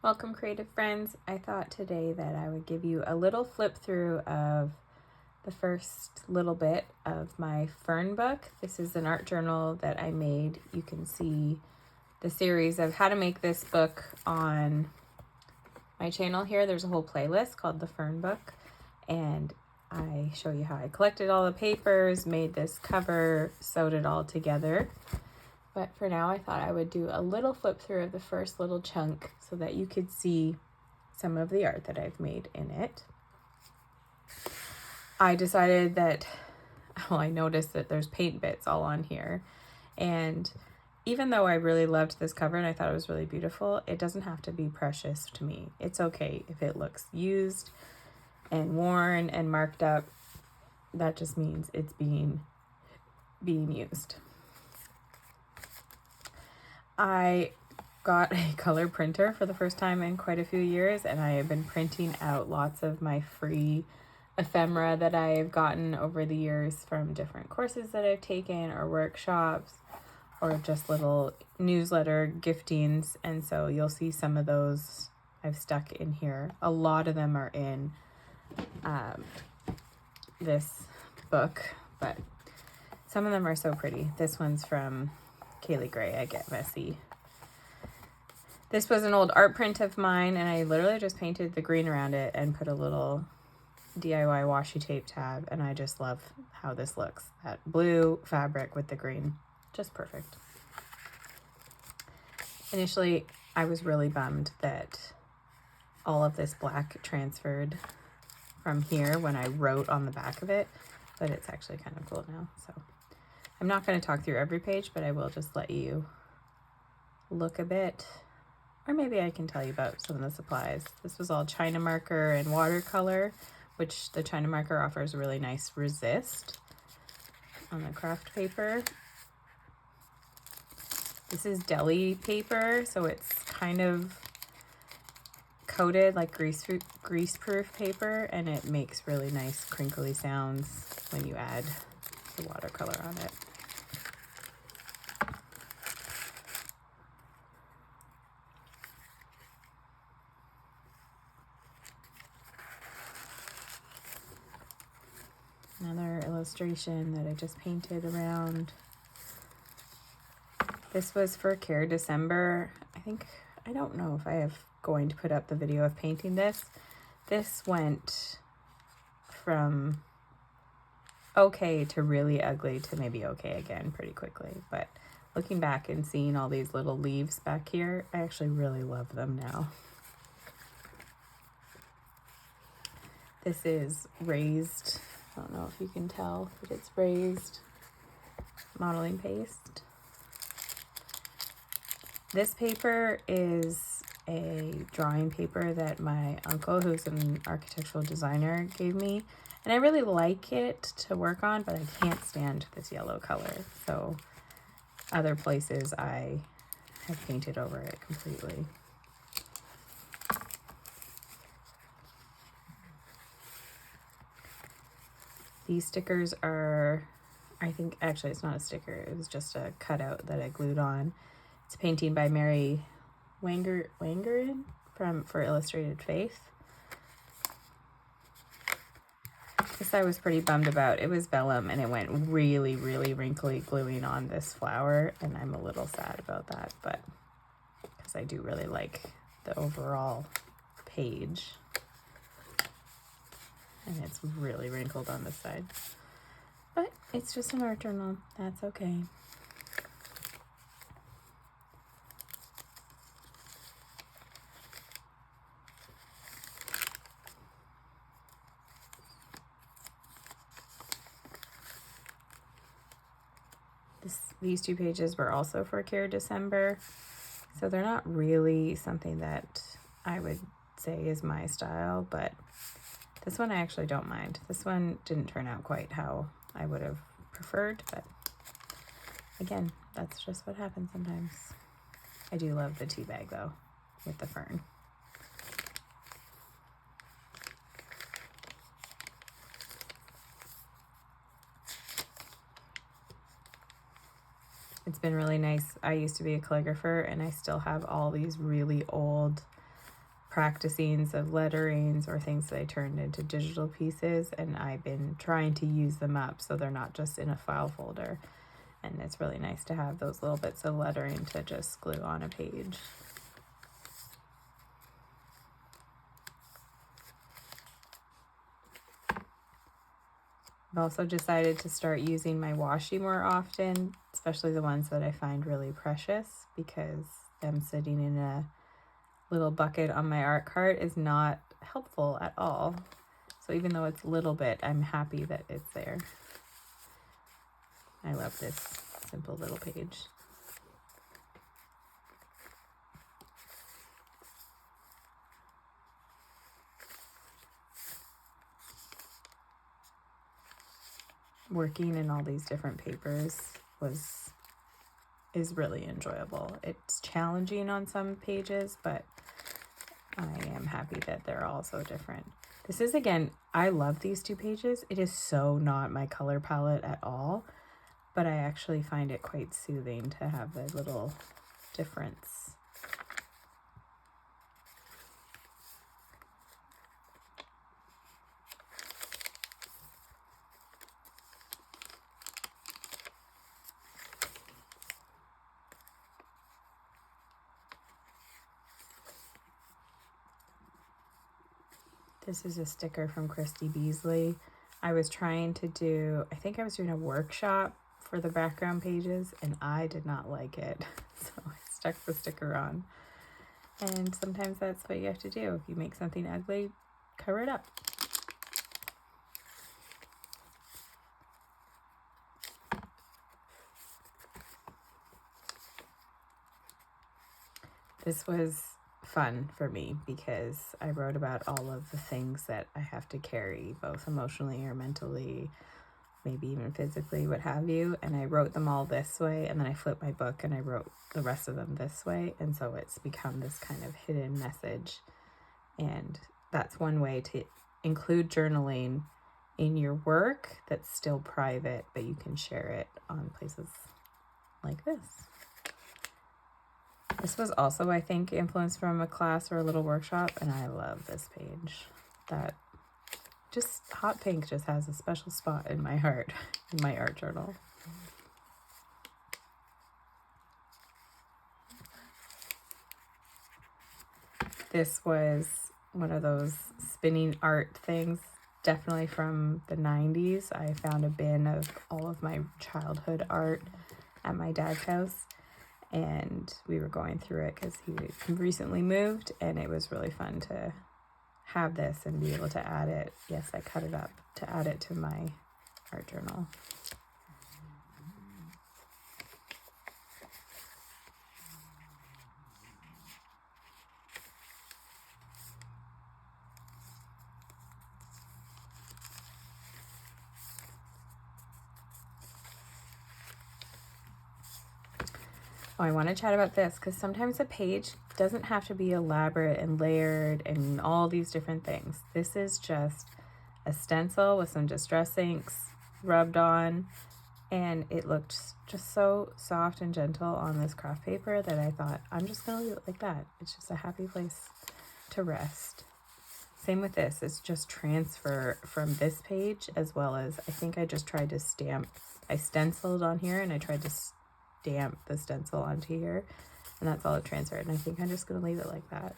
Welcome, creative friends. I thought today that I would give you a little flip through of the first little bit of my Fern book. This is an art journal that I made. You can see the series of how to make this book on my channel here. There's a whole playlist called the Fern Book, and I show you how I collected all the papers, made this cover, sewed it all together. But for now, I thought I would do a little flip through of the first little chunk so that you could see some of the art that I've made in it. I decided that, I noticed that there's paint bits all on here. And even though I really loved this cover and I thought it was really beautiful, it doesn't have to be precious to me. It's okay if it looks used and worn and marked up. That just means it's being used. I got a color printer for the first time in quite a few years, and I have been printing out lots of my free ephemera that I have gotten over the years from different courses that I've taken or workshops or just little newsletter giftings. And so you'll see some of those I've stuck in here. A lot of them are in this book, but some of them are so pretty. This one's from Kaylee Gray, I Get Messy. This was an old art print of mine, and I literally just painted the green around it and put a little DIY washi tape tab, and I just love how this looks. That blue fabric with the green, just perfect. Initially, I was really bummed that all of this black transferred from here when I wrote on the back of it, but it's actually kind of cool now. So I'm not going to talk through every page, but I will just let you look a bit, or maybe I can tell you about some of the supplies. This was all China marker and watercolor, which the China marker offers a really nice resist on the craft paper. This is deli paper, so it's kind of coated like grease-proof paper, and it makes really nice crinkly sounds when you add the watercolor on it. Another illustration that I just painted around. This was for Care December. I don't know if I have going to put up the video of painting this. This went from okay to really ugly to maybe okay again pretty quickly. But looking back and seeing all these little leaves back here, I actually really love them now. This is raised, I don't know if you can tell, but it's raised modeling paste. This paper is a drawing paper that my uncle, who's an architectural designer, gave me. And I really like it to work on, but I can't stand this yellow color. So other places I have painted over it completely. These stickers are, I think, actually it's not a sticker, it was just a cutout that I glued on. It's a painting by Mary Wangerin for Illustrated Faith. This I was pretty bummed about. It was vellum and it went really, really wrinkly gluing on this flower, and I'm a little sad about that, but because I do really like the overall page. And it's really wrinkled on this side. But it's just an art journal. That's okay. These two pages were also for Care December. So they're not really something that I would say is my style, but this one I actually don't mind. This one didn't turn out quite how I would have preferred, but again, that's just what happens sometimes. I do love the tea bag though, with the fern. It's been really nice. I used to be a calligrapher, and I still have all these really old practicings of letterings or things that I turned into digital pieces, and I've been trying to use them up so they're not just in a file folder. And it's really nice to have those little bits of lettering to just glue on a page. I've also decided to start using my washi more often, especially the ones that I find really precious, because them sitting in a little bucket on my art cart is not helpful at all. So even though it's a little bit, I'm happy that it's there. I love this simple little page. Working in all these different papers is really enjoyable. It's challenging on some pages, but I am happy that they're all so different. This is, again, I love these two pages. It is so not my color palette at all, but I actually find it quite soothing to have the little difference. This is a sticker from Christy Beasley. I was trying to do, I think I was doing a workshop for the background pages, and I did not like it. So I stuck the sticker on. And sometimes that's what you have to do. If you make something ugly, cover it up. This was fun for me because I wrote about all of the things that I have to carry, both emotionally or mentally, maybe even physically, what have you. And I wrote them all this way, and then I flipped my book and I wrote the rest of them this way. And so it's become this kind of hidden message. And that's one way to include journaling in your work that's still private, but you can share it on places like this. This was also, I think, influenced from a class or a little workshop, and I love this page. That just hot pink just has a special spot in my heart, in my art journal. This was one of those spinning art things, definitely from the 90s. I found a bin of all of my childhood art at my dad's house, and we were going through it because he recently moved, and it was really fun to have this and be able to add it. Yes, I cut it up to add it to my art journal. Oh, I want to chat about this because sometimes a page doesn't have to be elaborate and layered and all these different things. This is just a stencil with some distress inks rubbed on, and it looked just so soft and gentle on this craft paper that I thought, I'm just going to leave it like that. It's just a happy place to rest. Same with this. It's just transfer from this page, as well as I think I just tried to stamp. I stenciled on here and I tried to stamp the stencil onto here, and that's all it transferred. And I think I'm just going to leave it like that.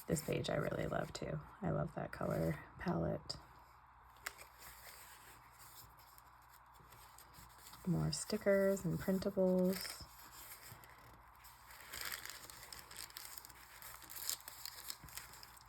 This page I really love too. I love that color palette. More stickers and printables.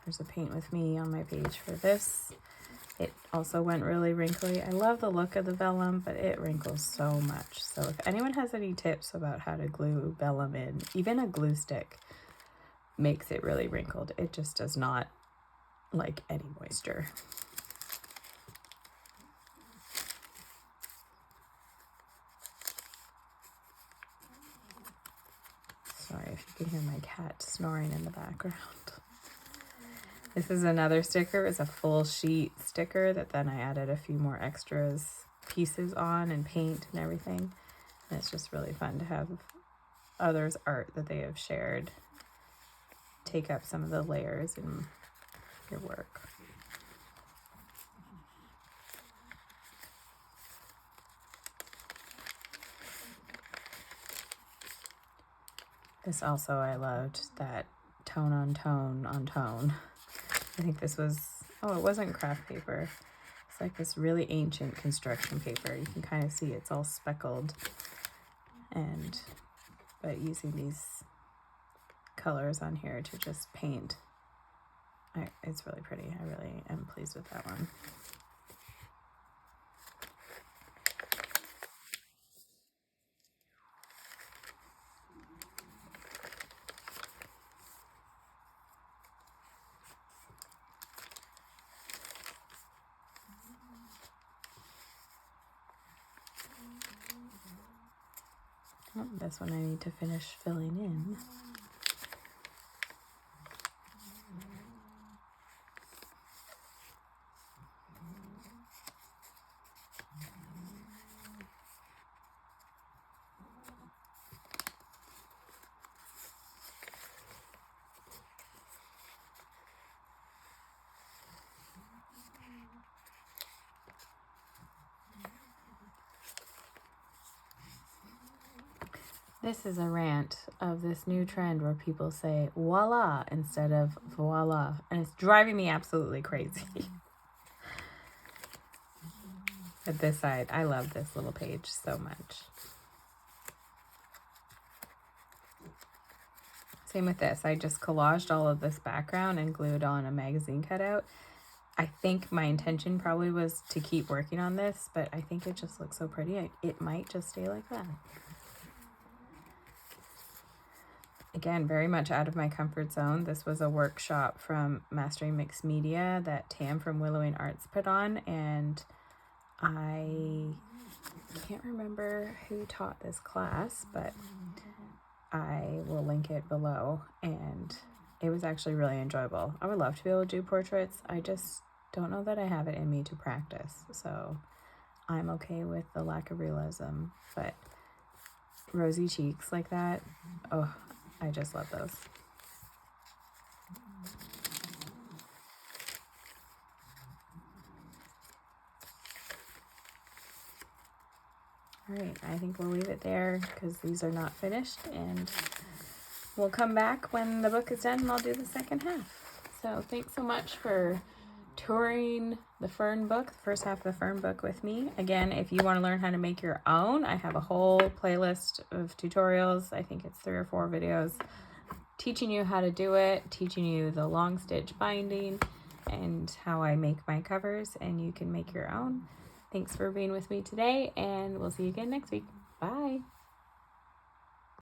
There's a paint with me on my page for this. It also went really wrinkly. I love the look of the vellum, but it wrinkles so much. So if anyone has any tips about how to glue vellum in, even a glue stick makes it really wrinkled. It just does not like any moisture. Sorry if you can hear my cat snoring in the background. This is another sticker. It's a full sheet sticker that then I added a few more extras pieces on and paint and everything. And it's just really fun to have others' art that they have shared take up some of the layers in your work. This also, I loved that tone on tone on tone. I think this was, oh, it wasn't craft paper. It's like this really ancient construction paper. You can kind of see it's all speckled, but using these colors on here to just paint, it's really pretty. I really am pleased with that one. Oh, this one I need to finish filling in. This is a rant of this new trend where people say voila instead of voila, and it's driving me absolutely crazy. But this side, I love this little page so much. Same with this. I just collaged all of this background and glued on a magazine cutout. I think my intention probably was to keep working on this, but I think it just looks so pretty. It might just stay like that. Again, very much out of my comfort zone. This was a workshop from Mastering Mixed Media that Tam from Willowing Arts put on, and I can't remember who taught this class, but I will link it below, and it was actually really enjoyable. I would love to be able to do portraits. I just don't know that I have it in me to practice, so I'm okay with the lack of realism, but rosy cheeks like that, oh, I just love those. All right, I think we'll leave it there because these are not finished, and we'll come back when the book is done and I'll do the second half. So thanks so much for touring the Fern book, the first half of the Fern book with me. Again, if you want to learn how to make your own, I have a whole playlist of tutorials. I think it's 3 or 4 videos teaching you how to do it, teaching you the long stitch binding and how I make my covers, and you can make your own. Thanks for being with me today, and we'll see you again next week. Bye.